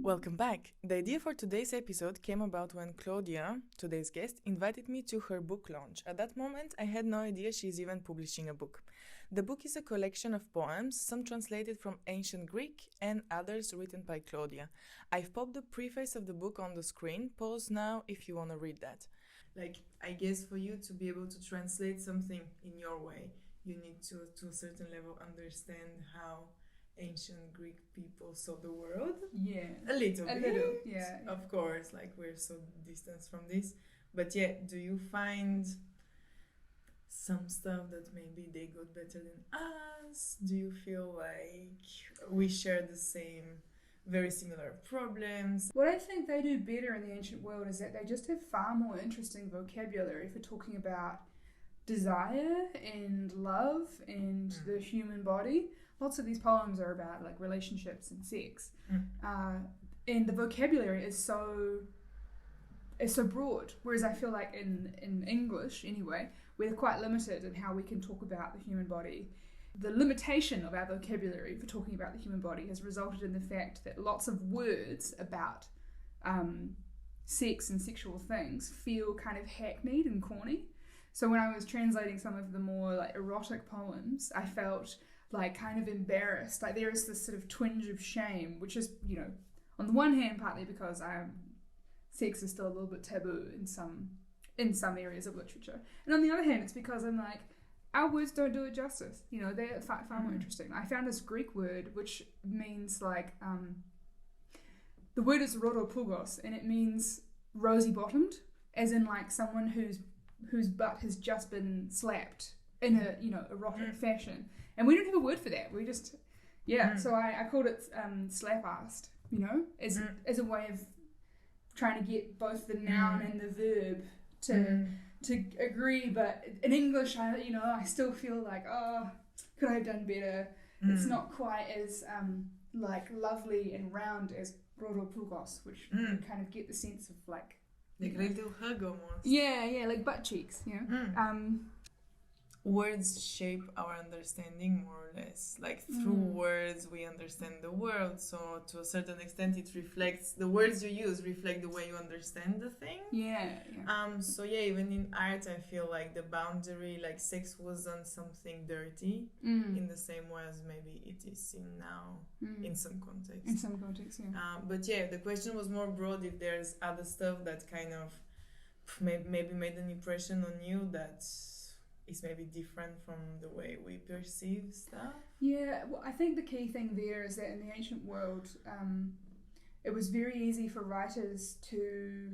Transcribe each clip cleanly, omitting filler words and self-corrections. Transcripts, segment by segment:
Welcome back. The idea for today's episode came about when Claudia, today's guest, invited me to her book launch. At that moment, I had no idea she's even publishing a book. The book is a collection of poems, some translated from ancient Greek and others written by Claudia. I've popped the preface of the book on the screen. Pause now if you want to read that. I guess for you to be able to translate something in your way, you need to a certain level, understand how ancient Greek people saw the world. Yeah. A little bit. Yeah. Of course, we're so distant from this. But yeah, do you find some stuff that maybe they got better than us? Do you feel like we share the same, very similar problems? What I think they do better in the ancient world is that they just have far more interesting vocabulary for talking about desire and love and the human body. Lots of these poems are about relationships and sex, and the vocabulary is so broad. Whereas I feel like in English anyway, we're quite limited in how we can talk about the human body. The limitation of our vocabulary for talking about the human body has resulted in the fact that lots of words about sex and sexual things feel kind of hackneyed and corny. So when I was translating some of the more erotic poems, I felt kind of embarrassed. There is this sort of twinge of shame, which is, on the one hand, partly because sex is still a little bit taboo in some areas of literature, and on the other hand, it's because I'm our words don't do it justice. They're far more interesting. I found this Greek word which means the word is rhodopugos, and it means rosy bottomed, as in someone whose butt has just been slapped in a erotic fashion. And we don't have a word for that. We just, so I called it slap-assed, as a way of trying to get both the noun and the verb to agree. But in English, I still feel could I have done better? It's not quite as lovely and round as rhodopugos, which you kind of get the sense of a little hug almost. Yeah, like butt cheeks, Words shape our understanding more or less. Through words we understand the world, so to a certain extent it reflects, the words you use reflect the way you understand the thing. So even in art I feel the boundary, sex wasn't something dirty in the same way as maybe it is seen now in some contexts. But the question was more broad, if there's other stuff that kind of maybe made an impression on you that is maybe different from the way we perceive stuff. Well, I think the key thing there is that in the ancient world, it was very easy for writers to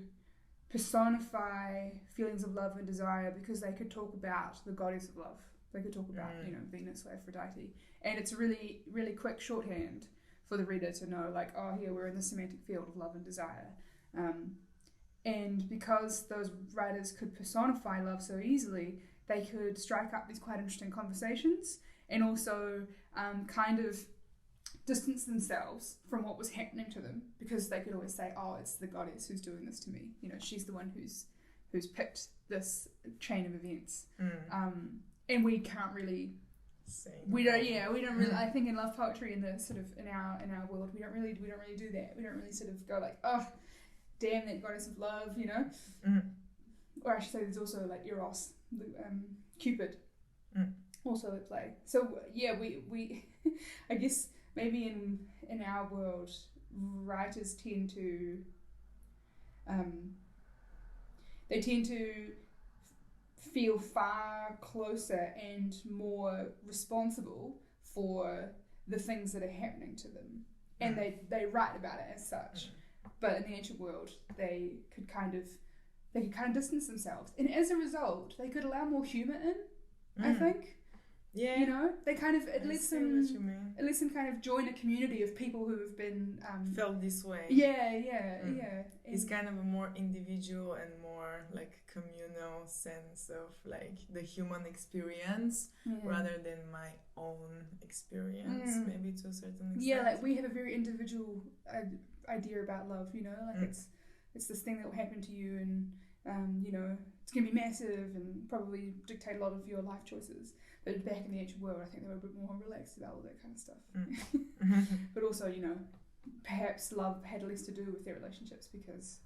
personify feelings of love and desire because they could talk about the goddess of love. They could talk about, Venus or Aphrodite. And it's really, really quick shorthand for the reader to know, here we're in the semantic field of love and desire. And because those writers could personify love so easily, they could strike up these quite interesting conversations and also kind of distance themselves from what was happening to them, because they could always say, it's the goddess who's doing this to me. She's the one who's picked this chain of events. And we can't really we don't really I think in love poetry, in the sort of in our world, we don't really do that. We don't really sort of go damn that goddess of love, or I should say there's also Eros, Cupid, also at play. So we I guess maybe in our world, writers tend to feel far closer and more responsible for the things that are happening to them, and they write about it as such. But in the ancient world, they could kind of distance themselves, and as a result, they could allow more humour in. I think. Yeah. They kind of it lets them kind of join a community of people who have been felt this way. Yeah. It's kind of a more individual and more communal sense of the human experience rather than my own experience, maybe to a certain extent. Yeah, we have a very individual idea about love, it's this thing that will happen to you, and it's going to be massive and probably dictate a lot of your life choices. But back in the ancient world, I think they were a bit more relaxed about all that kind of stuff. But also, perhaps love had less to do with their relationships because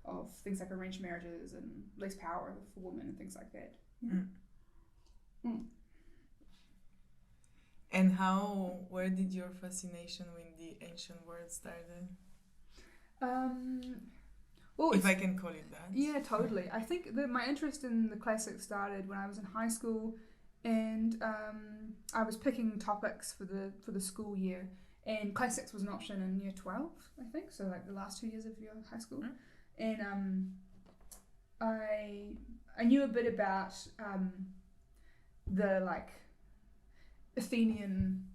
of things like arranged marriages and less power for women and things like that. And where did your fascination with the ancient world started? Well, if I can call it that. Yeah, totally. I think that my interest in the classics started when I was in high school, and I was picking topics for the school year, and classics was an option in year 12, I think, so like the last 2 years of your high school. And I knew a bit about the like Athenian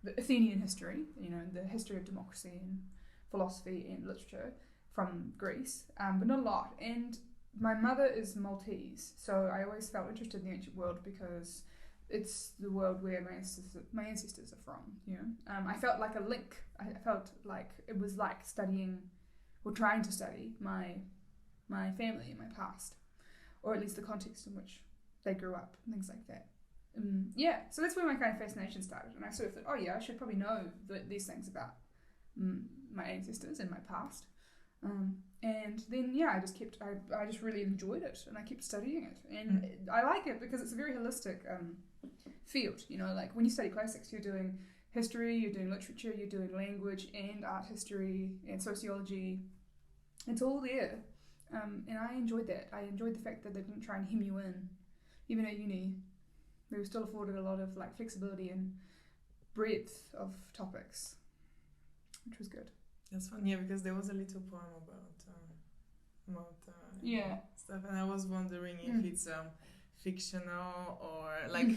the Athenian history, the history of democracy and philosophy and literature from Greece, but not a lot. And my mother is Maltese, so I always felt interested in the ancient world because it's the world where my ancestors are from. I felt like a link. I felt like it was like studying or trying to study my family and my past, or at least the context in which they grew up, and things like that. So that's where my kind of fascination started, and I sort of thought, I should probably know these things about my ancestors and my past. And then I just really enjoyed it, and I kept studying it, and I like it because it's a very holistic field. Like when you study classics, you're doing history, you're doing literature, you're doing language and art history and sociology. It's all there, and I enjoyed that. I enjoyed the fact that they didn't try and hem you in, even at uni. We were still afforded a lot of like flexibility and breadth of topics, which was good. That's fun, because there was a little poem about stuff, and I was wondering if it's fictional or like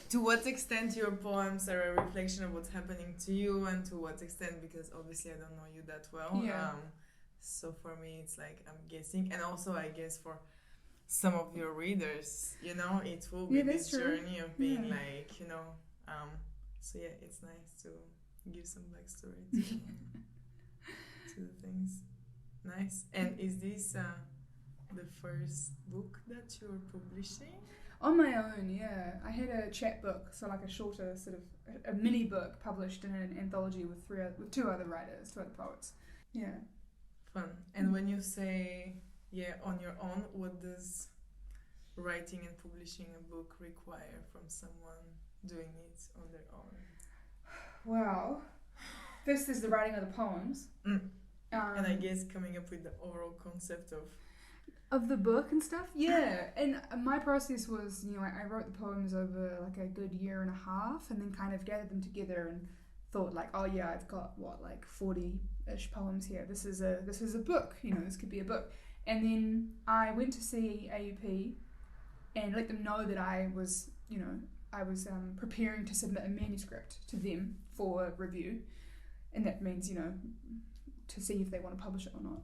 to what extent your poems are a reflection of what's happening to you, and to what extent, because obviously I don't know you that well. So for me, it's like I'm guessing, and also I guess for some of your readers, it will be this journey of being like, so it's nice to give some backstory to the things. Nice. And is this the first book that you're publishing? On my own, yeah. I had a chapbook, so like a shorter sort of a mini book published in an anthology with two other writers, two other poets. Yeah. Fun. And when you say on your own, what does writing and publishing a book require from someone doing it on their own? Well, first there's the writing of the poems. And I guess coming up with the oral concept of the book and stuff. Yeah. And my process was, I wrote the poems over like a good year and a half, and then kind of gathered them together and thought like, I've got 40-ish poems here. This is a book. This could be a book. And then I went to see AUP and let them know that I was preparing to submit a manuscript to them for review, and that means to see if they want to publish it or not.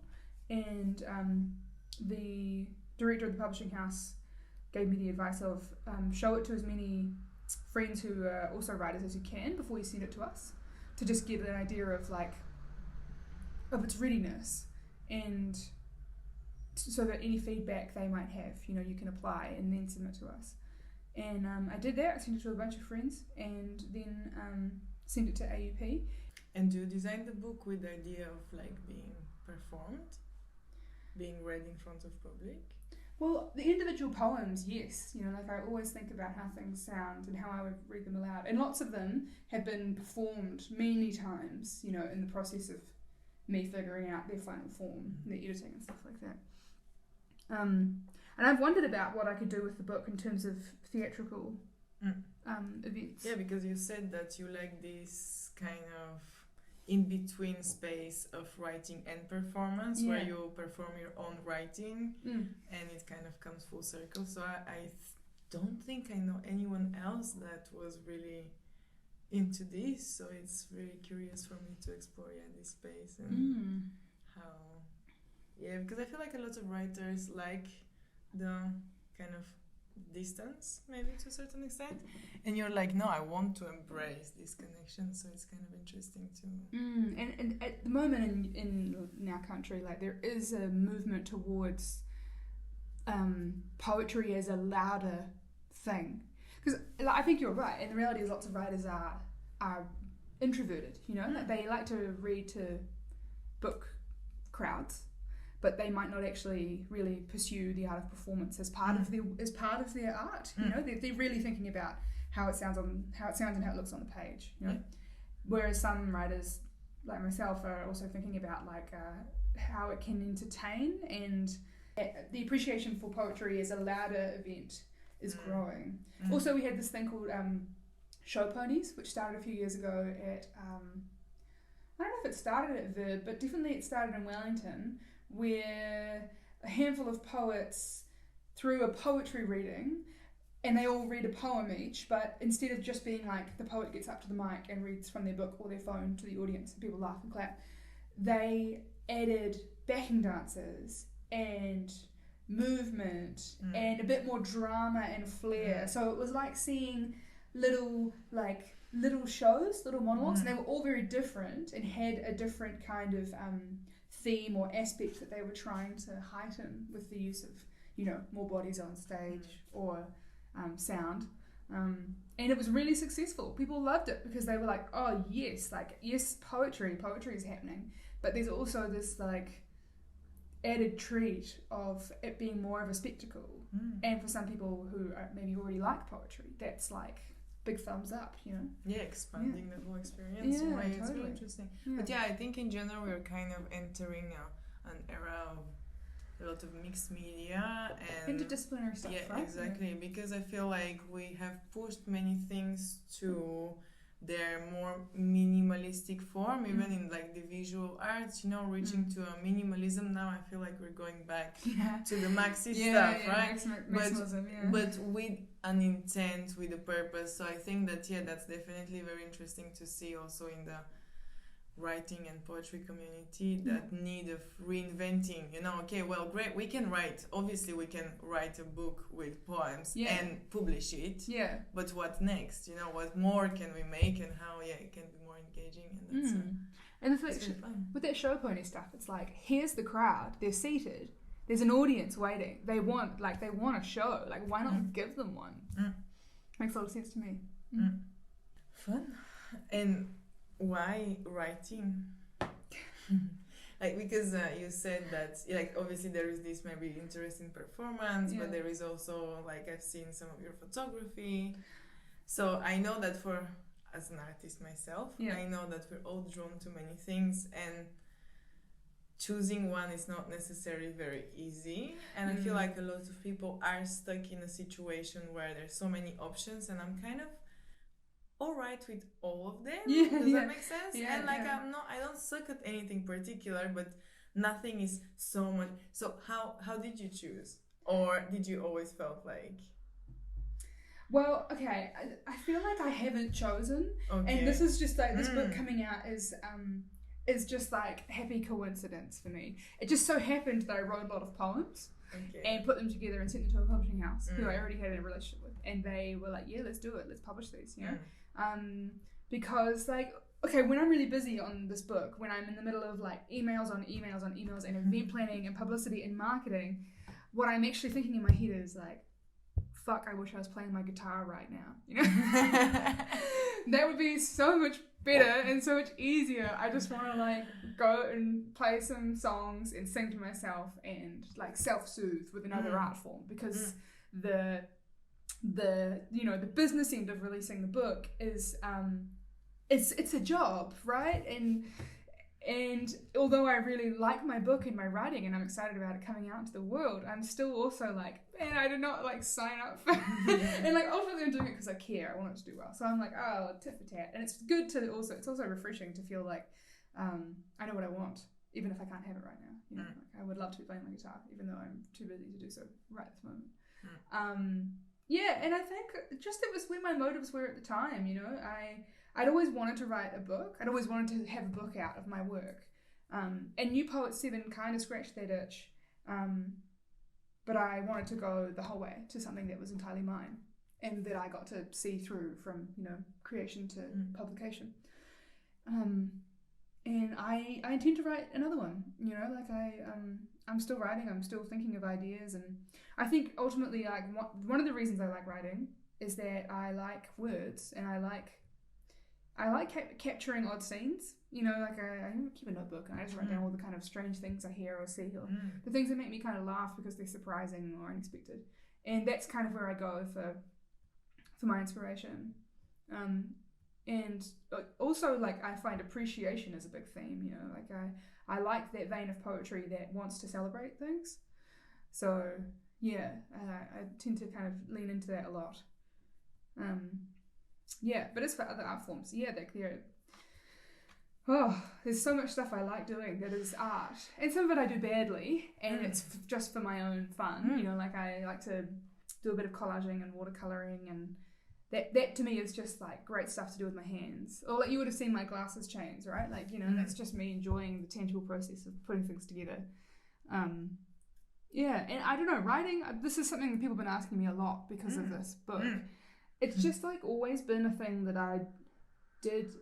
And the director of the publishing house gave me the advice of show it to as many friends who are also writers as you can before you send it to us, to just get an idea of its readiness, and so that any feedback they might have, you can apply and then submit to us. And I did that. I sent it to a bunch of friends, and then sent it to AUP. And do you design the book with the idea of being performed, being read in front of public? Well, the individual poems, yes. I always think about how things sound and how I would read them aloud. And lots of them have been performed many times, in the process of me figuring out their final form, their editing and stuff like that. And I've wondered about what I could do with the book in terms of theatrical events. Yeah, because you said that you like this kind of in-between space of writing and performance, where you perform your own writing and it kind of comes full circle. So I don't think I know anyone else that was really into this, so it's very curious for me to explore this space and how because I feel like a lot of writers like the kind of distance, maybe to a certain extent, and you're like, no, I want to embrace this connection, so it's kind of interesting too. And at the moment in our country, there is a movement towards poetry as a louder thing, because I think you're right, and the reality is lots of writers are introverted, you know, that they like to read to book crowds, but they might not actually really pursue the art of performance as part of their art. You know, they're really thinking about how it sounds and how it looks on the page. You know, whereas some writers like myself are also thinking about like how it can entertain, and the appreciation for poetry as a louder event is growing. Also, we had this thing called show ponies, which started a few years ago at I don't know if it started at Verb, but definitely it started in Wellington, where a handful of poets threw a poetry reading, and they all read a poem each, but instead of just being like the poet gets up to the mic and reads from their book or their phone to the audience and people laugh and clap, they added backing dancers and movement and a bit more drama and flair. So it was like seeing little shows, little monologues, and they were all very different and had a different kind of theme or aspect that they were trying to heighten with the use of, you know, more bodies on stage or sound. And it was really successful. People loved it because they were like, oh yes, poetry is happening, but there's also this like added treat of it being more of a spectacle. And for some people who maybe already like poetry, that's like big thumbs up, you know. Expanding the whole experience. Totally. It's really interesting. But I think in general we're kind of entering an era of a lot of mixed media and interdisciplinary stuff, right? Exactly, because I feel like we have pushed many things to their more minimalistic form, even in like the visual arts, you know, reaching to a minimalism. Now I feel like we're going back to the maxi stuff, right? Maximalism, but with an intent, with a purpose. So I think that that's definitely very interesting to see also in the writing and poetry community, that need of reinventing, you know. Okay, well, great, we can write a book with poems and publish it, but what next, you know, what more can we make, and how it can be more engaging, and that's and it's really fun. With that show pony stuff, it's like, here's the crowd, they're seated, there's an audience waiting, they want a show, like why not give them one? Makes a lot of sense to me. Fun. And why writing? Like, because you said that, like, obviously there is this maybe interest in performance, but there is also, like, I've seen some of your photography. So I know that as an artist myself, I know that we're all drawn to many things, and choosing one is not necessarily very easy. And I feel like a lot of people are stuck in a situation where there's so many options, and I'm kind of all right with all of them. Does that make sense? And like I don't suck at anything particular, but nothing is so much. So how did you choose, or did you always felt like? Well, okay, I feel like I haven't chosen, and this is just like this book coming out is just like happy coincidence for me. It just so happened that I wrote a lot of poems and put them together and sent them to a publishing house who I already had a relationship with, and they were like, let's do it, let's publish these, you know. Because like, okay, when I'm really busy on this book, when I'm in the middle of like emails on emails and event planning and publicity and marketing, what I'm actually thinking in my head is like, fuck, I wish I was playing my guitar right now, you know. That would be so much better and so much easier. I just want to like go and play some songs and sing to myself and like self-soothe with another art form, because the you know, the business end of releasing the book is it's a job, right? And although I really like my book and my writing and I'm excited about it coming out into the world, I'm still also like, man, I did not like sign up for and like ultimately I'm doing it because I care, I want it to do well. So I'm like, oh, tit for tat. And it's good to also, it's also refreshing to feel like I know what I want, even if I can't have it right now. You know, like I would love to be playing my guitar, even though I'm too busy to do so right this moment. And I think just it was where my motives were at the time, you know. I'd always wanted to write a book. I'd always wanted to have a book out of my work. And New Poets 7 kind of scratched that itch. But I wanted to go the whole way to something that was entirely mine and that I got to see through from, you know, creation to publication. And I intend to write another one, you know, like I'm still writing, I'm still thinking of ideas. And I think ultimately, like, one of the reasons I like writing is that I like words and I like I like capturing odd scenes. You know, like I keep a notebook and I just write down all the kind of strange things I hear or see, or the things that make me kind of laugh because they're surprising or unexpected. And that's kind of where I go for my inspiration. And also, like, I find appreciation is a big theme. You know, like I like that vein of poetry that wants to celebrate things. So yeah, I tend to kind of lean into that a lot. Yeah, but as for other art forms, yeah, there's so much stuff I like doing that is art, and some of it I do badly, and it's just for my own fun. You know, like I like to do a bit of collaging and watercoloring, and that to me is just like great stuff to do with my hands. Or like you would have seen my glasses chains, right? Like, you know, that's just me enjoying the tangible process of putting things together. Yeah, and I don't know, writing, this is something that people have been asking me a lot because of this book. It's just like always been a thing that I did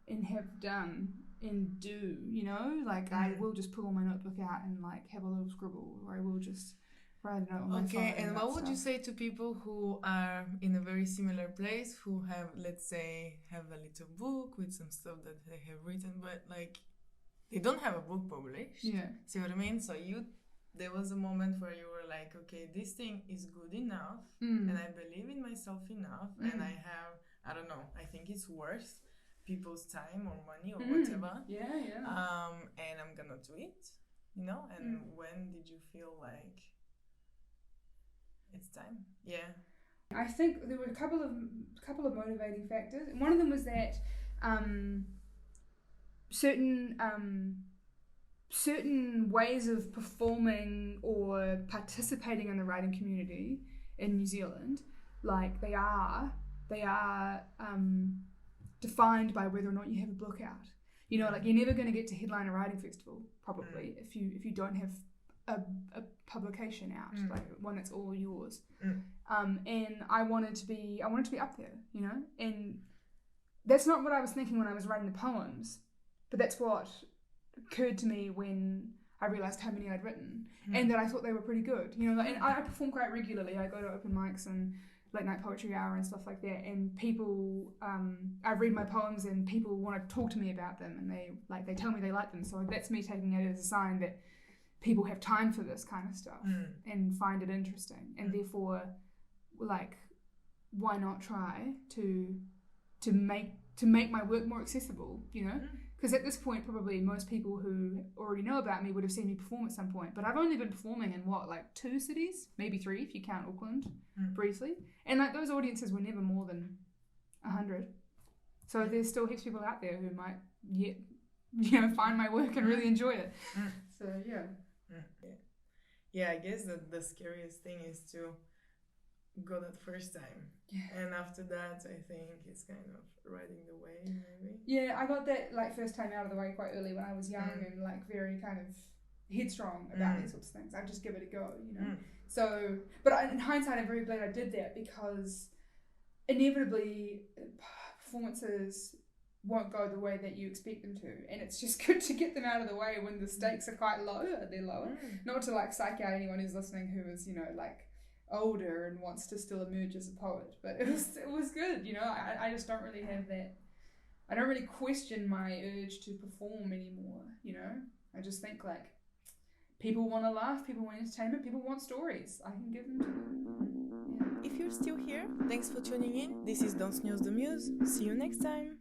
and have done and do, you know? Like I will just pull my notebook out and like have a little scribble, or I will just write a note on my phone. Okay, and what would you say to people who are in a very similar place, who have, let's say, have a little book with some stuff that they have written, but like they don't have a book published? Yeah. See what I mean? So there was a moment where you were like, okay, this thing is good enough, and I believe in myself enough, and I don't know, I think it's worth people's time or money or whatever. Yeah. And I'm gonna do it, you know? And when did you feel like it's time? Yeah. I think there were a couple of motivating factors. And one of them was that certain ways of performing or participating in the writing community in New Zealand, like they are defined by whether or not you have a book out. You know, like you're never going to get to headline a writing festival probably if you don't have a publication out, like one that's all yours. And I wanted to be up there, you know, and that's not what I was thinking when I was writing the poems, but that's what occurred to me when I realised how many I'd written, and that I thought they were pretty good, you know. Like, and I perform quite regularly. I go to open mics and late night poetry hour and stuff like that, and people, I read my poems and people want to talk to me about them, and they tell me they like them. So that's me taking it as a sign that people have time for this kind of stuff and find it interesting, and therefore, like, why not try to make my work more accessible, you know? Because at this point, probably most people who already know about me would have seen me perform at some point. But I've only been performing in 2 cities, maybe 3 if you count Auckland briefly. And like those audiences were never more than 100. So there's still heaps of people out there who might yet, you know, find my work and really enjoy it. So yeah. Yeah, I guess that the scariest thing is to go that first time. Yeah. And after that, I think it's kind of riding the wave, maybe. Yeah, I got that like first time out of the way quite early when I was young and like very kind of headstrong about these sorts of things. I'd just give it a go, you know. So, but in hindsight, I'm very glad I did that, because inevitably performances won't go the way that you expect them to, and it's just good to get them out of the way when the stakes are quite low. They're lower. Not to like psych out anyone who's listening who is, you know, like older and wants to still emerge as a poet, but it was good, you know. I just don't really have that. I don't really question my urge to perform anymore, you know. I just think like people want to laugh, people want entertainment, people want stories. I can give them to them. If you're still here, thanks for tuning in. This is Don't Snooze the Muse. See you next time.